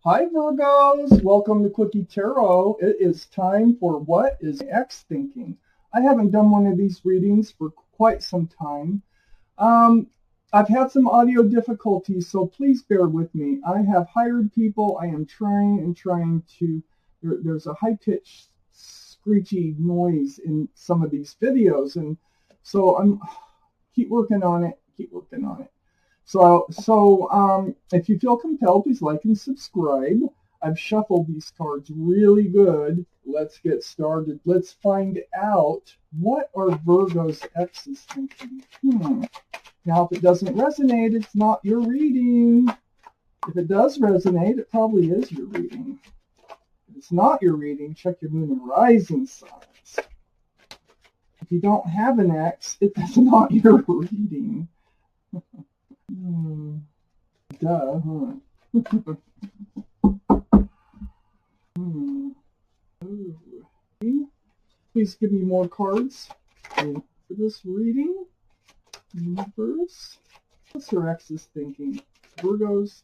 Hi Virgos, welcome to Quickie Tarot. It is time for What is X Thinking? I haven't done one of these readings for quite some time. I've had some audio difficulties, so please bear with me. I have hired people. I am trying to, there's a high-pitched screechy noise in some of these videos, and so keep working on it. So if you feel compelled, please like and subscribe. I've shuffled these cards really good. Let's get started. Let's find out, what are Virgo's X's thinking? Now, if it doesn't resonate, it's not your reading. If it does resonate, it probably is your reading. If it's not your reading, check your moon and rising signs. If you don't have an X, it's not your reading. Duh, huh? Please give me more cards for this reading. Universe. What's her X's thinking? Virgo's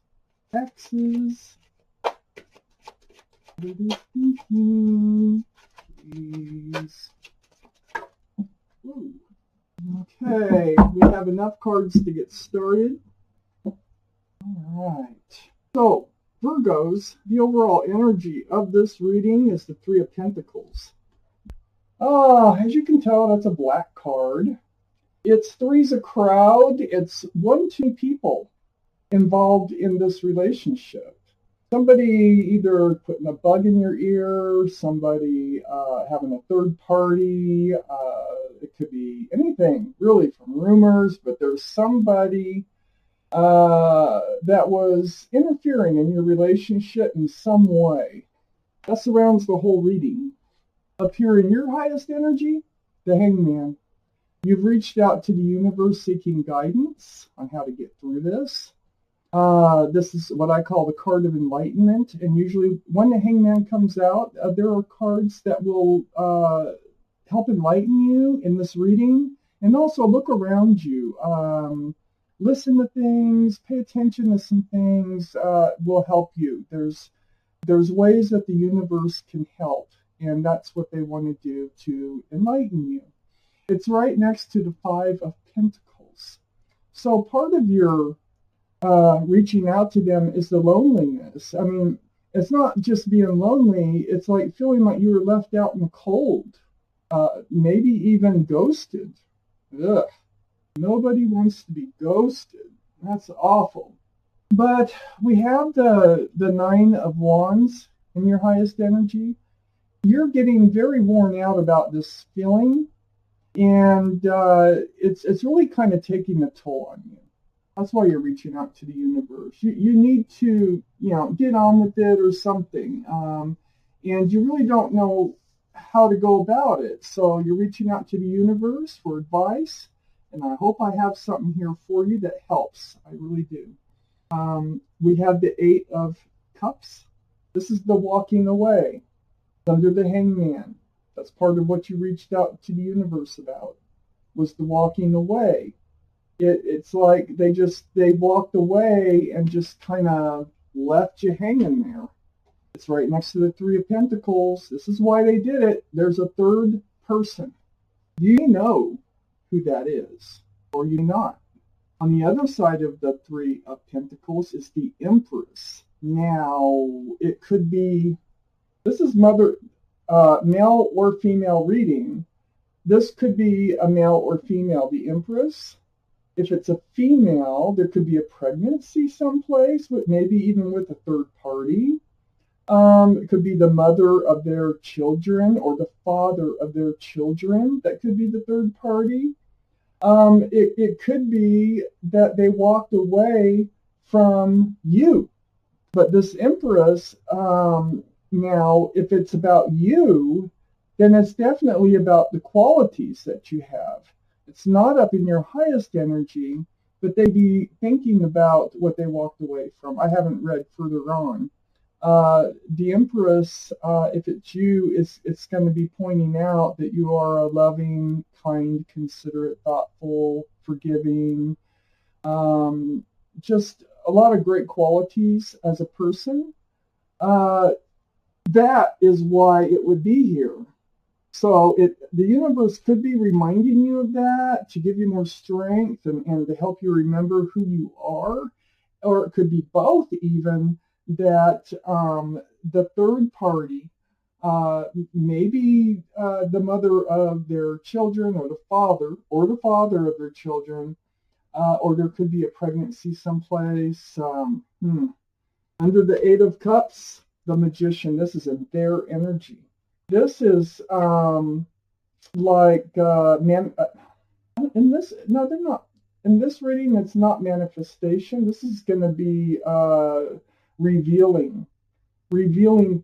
X's. What are they thinking? Please. Ooh. Okay, we have enough cards to get started. All right. So, Virgos, the overall energy of this reading is the Three of Pentacles. As you can tell, that's a black card. It's three's a crowd. It's 1, 2 people involved in this relationship. Somebody either putting a bug in your ear, somebody having a third party. It could be anything, really, from rumors, but there's somebody that was interfering in your relationship in some way. That surrounds the whole reading. Up here in your highest energy, the Hangman. You've reached out to the universe seeking guidance on how to get through this. This is what I call the card of enlightenment. And usually when the Hangman comes out, there are cards that will help enlighten you in this reading. And also look around you. Listen to things, pay attention to some things, will help you. There's ways that the universe can help. And that's what they want to do to enlighten you. It's right next to the Five of Pentacles. So part of your reaching out to them is the loneliness. I mean, it's not just being lonely. It's like feeling like you were left out in the cold. Maybe even ghosted. Ugh. Nobody wants to be ghosted. That's awful. But we have the Nine of Wands in your highest energy. You're getting very worn out about this feeling. And it's really kind of taking a toll on you. That's why you're reaching out to the universe. You need to, get on with it or something. And you really don't know how to go about it. So you're reaching out to the universe for advice. And I hope I have something here for you that helps. I really do. We have the Eight of Cups. This is the walking away. Under the Hangman. That's part of what you reached out to the universe about, was the walking away. It's like they walked away and just kind of left you hanging there. It's right next to the Three of Pentacles. This is why they did it. There's a third person. You know who that is, or you not. On the other side of the Three of Pentacles is the Empress. Now, it could be, this is male or female reading. This could be a male or female, the Empress. If it's a female, there could be a pregnancy someplace, maybe even with a third party. It could be the mother of their children or the father of their children. That could be the third party. It could be that they walked away from you. But this Empress, now, if it's about you, then it's definitely about the qualities that you have. It's not up in your highest energy, but they'd be thinking about what they walked away from. I haven't read further on. The Empress, if it's you, it's going to be pointing out that you are a loving, kind, considerate, thoughtful, forgiving, just a lot of great qualities as a person. that is why it would be here. So the universe could be reminding you of that to give you more strength and to help you remember who you are. Or it could be both even, that the third party, maybe the mother of their children or the father of their children, or there could be a pregnancy someplace. Under the Eight of Cups, the Magician, this is in their energy. This is in this, no, they're not. In this reading, it's not manifestation. This is going to be revealing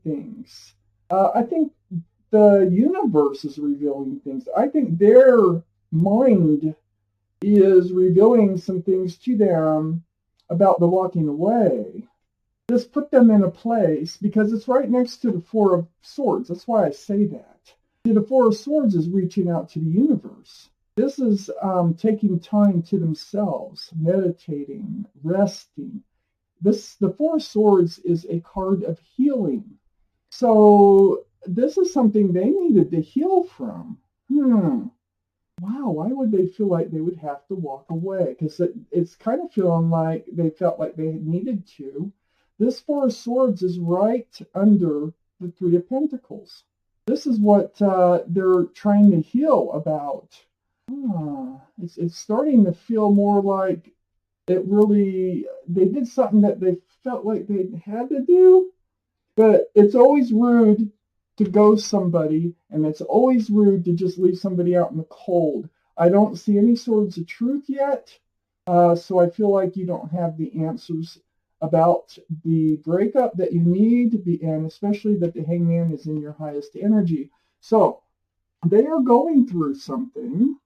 things. I think the universe is revealing things. I think their mind is revealing some things to them about the walking away. Just put them in a place, because it's right next to the Four of Swords. That's why I say that. See, the Four of Swords is reaching out to the universe. This is taking time to themselves, meditating, resting. The Four of Swords is a card of healing. So this is something they needed to heal from. Wow, why would they feel like they would have to walk away? Because it's kind of feeling like they felt like they needed to. This Four of Swords is right under the Three of Pentacles. This is what they're trying to heal about. It's starting to feel more like they did something that they felt like they had to do. But it's always rude to ghost somebody, and it's always rude to just leave somebody out in the cold. I don't see any swords of truth yet, so I feel like you don't have the answers about the breakup that you need, and especially that the Hangman is in your highest energy. So they are going through something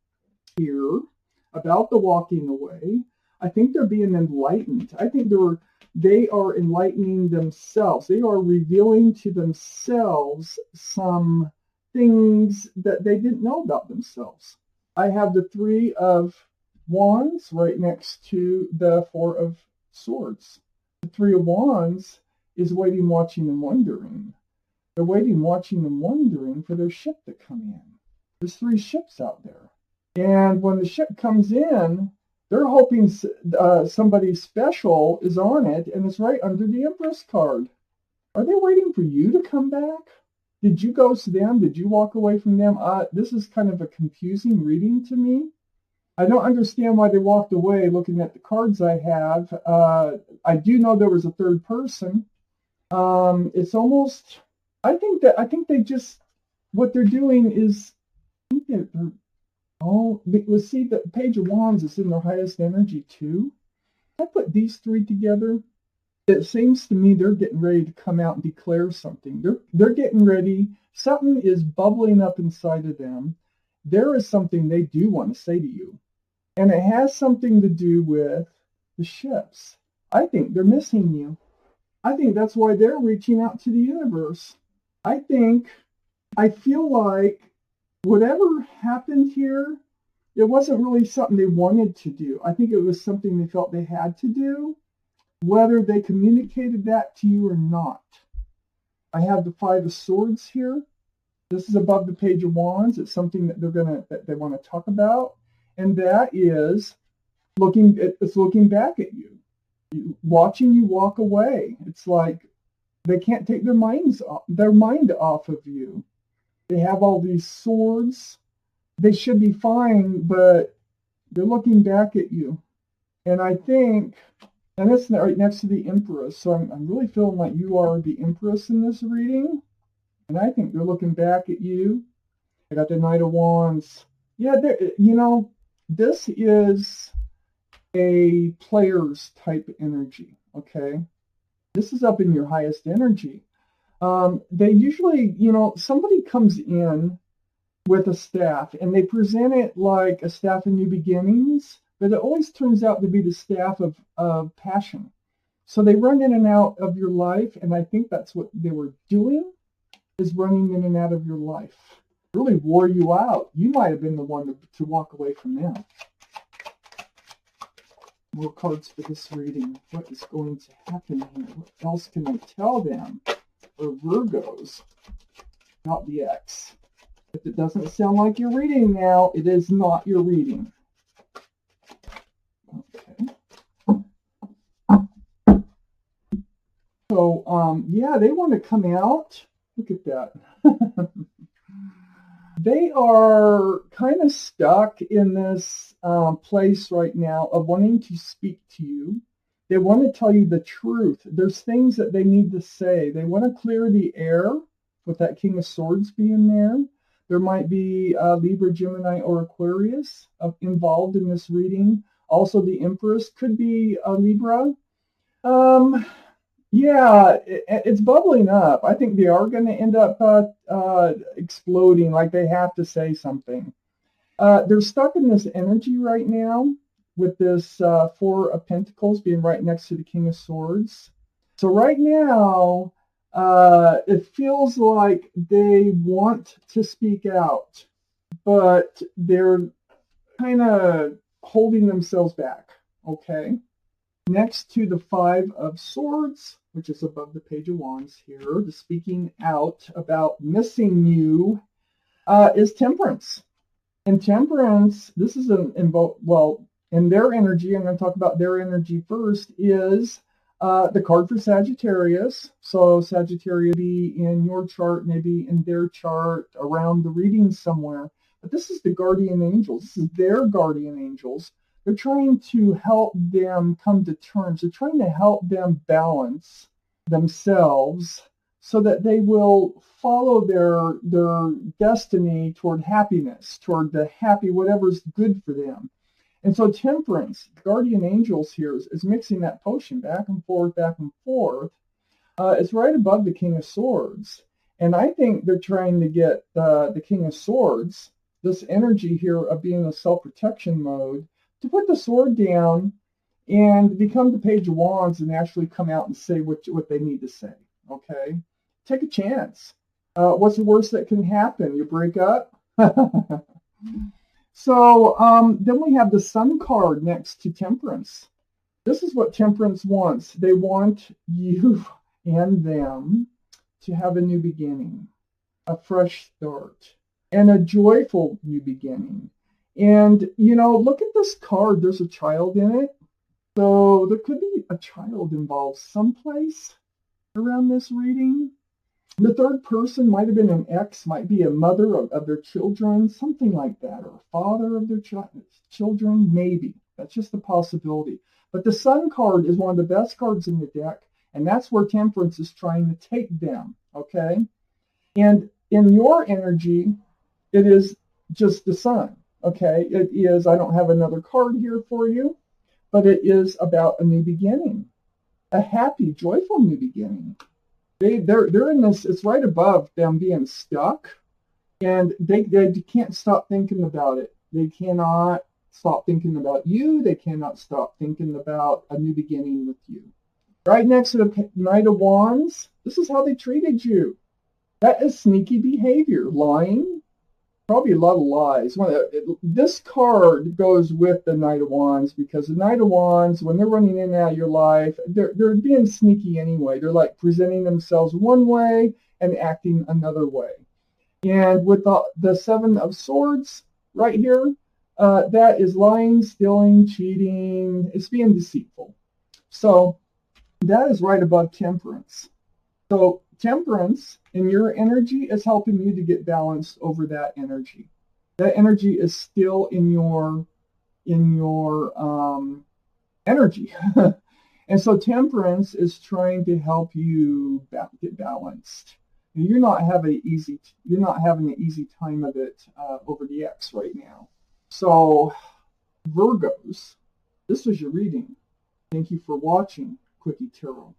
here about the walking away. I think they're being enlightened. I think they are enlightening themselves. They are revealing to themselves some things that they didn't know about themselves. I have the Three of Wands right next to the Four of Swords. The Three of Wands is waiting, watching, and wondering. They're waiting, watching, and wondering for their ship to come in. There's 3 ships out there. And when the ship comes in, they're hoping somebody special is on it, and it's right under the Empress card. Are they waiting for you to come back? Did you ghost them? Did you walk away from them? This is kind of a confusing reading to me. I don't understand why they walked away looking at the cards I have. I do know there was a third person. It's almost, I think they just, what they're doing is, I think they're, let's see, the Page of Wands is in their highest energy too. I put these 3 together. It seems to me they're getting ready to come out and declare something. They're getting ready. Something is bubbling up inside of them. There is something they do want to say to you. And it has something to do with the ships. I think they're missing you. I think that's why they're reaching out to the universe. I feel like whatever happened here, it wasn't really something they wanted to do. I think it was something they felt they had to do, whether they communicated that to you or not. I have the Five of Swords here. This is above the Page of Wands. It's something that they want to talk about. And that is looking back at you, watching you walk away. It's like they can't take their mind off of you. They have all these swords. They should be fine, but they're looking back at you. And I think, and it's right next to the Empress, so I'm really feeling like you are the Empress in this reading. And I think they're looking back at you. I got the Knight of Wands. Yeah, this is a player's type energy, okay? This is up in your highest energy. They usually, somebody comes in with a staff and they present it like a staff of new beginnings, but it always turns out to be the staff of passion. So they run in and out of your life, and I think that's what they were doing, is running in and out of your life. Really wore you out. You might have been the one to walk away from them. More cards for this reading. What is going to happen here? What else can I tell them? or Virgos, not the X. If it doesn't sound like you're reading now, it is not your reading. Okay. So, yeah, they want to come out. Look at that. They are kind of stuck in this place right now of wanting to speak to you. They want to tell you the truth. There's things that they need to say. They want to clear the air with that King of Swords being there. There might be Libra, Gemini, or Aquarius involved in this reading. Also, the Empress could be a Libra. Yeah, it's bubbling up. I think they are going to end up exploding, like they have to say something. They're stuck in this energy right now with this Four of Pentacles being right next to the King of Swords. So right now, it feels like they want to speak out, but they're kind of holding themselves back, okay? Next to the Five of Swords, which is above the Page of Wands here, the speaking out about missing you, is Temperance. And Temperance, this is in their energy, I'm going to talk about their energy first, is the card for Sagittarius. So Sagittarius be in your chart, maybe in their chart, around the reading somewhere. But this is the guardian angels. This is their guardian angels. They're trying to help them come to terms. They're trying to help them balance themselves so that they will follow their destiny toward happiness, toward the happy, whatever's good for them. And so Temperance, guardian angels here, is mixing that potion back and forth, back and forth. It's right above the King of Swords. And I think they're trying to get the King of Swords, this energy here of being in self-protection mode, to put the sword down and become the Page of Wands and actually come out and say what they need to say, okay? Take a chance. What's the worst that can happen? You break up? So then we have the Sun card next to Temperance. This is what Temperance wants. They want you and them to have a new beginning, a fresh start, and a joyful new beginning. And, you know, look at this card. There's a child in it. So there could be a child involved someplace around this reading. The third person might have been an ex, might be a mother of their children, something like that, or a father of their children, maybe. That's just a possibility. But the Sun card is one of the best cards in the deck, and that's where Temperance is trying to take them, okay? And in your energy, it is just the Sun. Okay, it is, I don't have another card here for you, but it is about a new beginning, a happy, joyful new beginning. They're in this, it's right above them being stuck, and they can't stop thinking about it. They cannot stop thinking about you. They cannot stop thinking about a new beginning with you. Right next to the Knight of Wands, this is how they treated you. That is sneaky behavior, lying. Probably a lot of lies. This card goes with the Knight of Wands because the Knight of Wands, when they're running in and out of your life, they're being sneaky anyway. They're like presenting themselves one way and acting another way. And with the Seven of Swords right here, that is lying, stealing, cheating. It's being deceitful. So that is right above Temperance. So Temperance in your energy is helping you to get balanced over that energy. That energy is still in your energy. And so Temperance is trying to help you get balanced. You're not having an easy time of it over the X right now. So Virgos, this was your reading. Thank you for watching Quickie Tarot.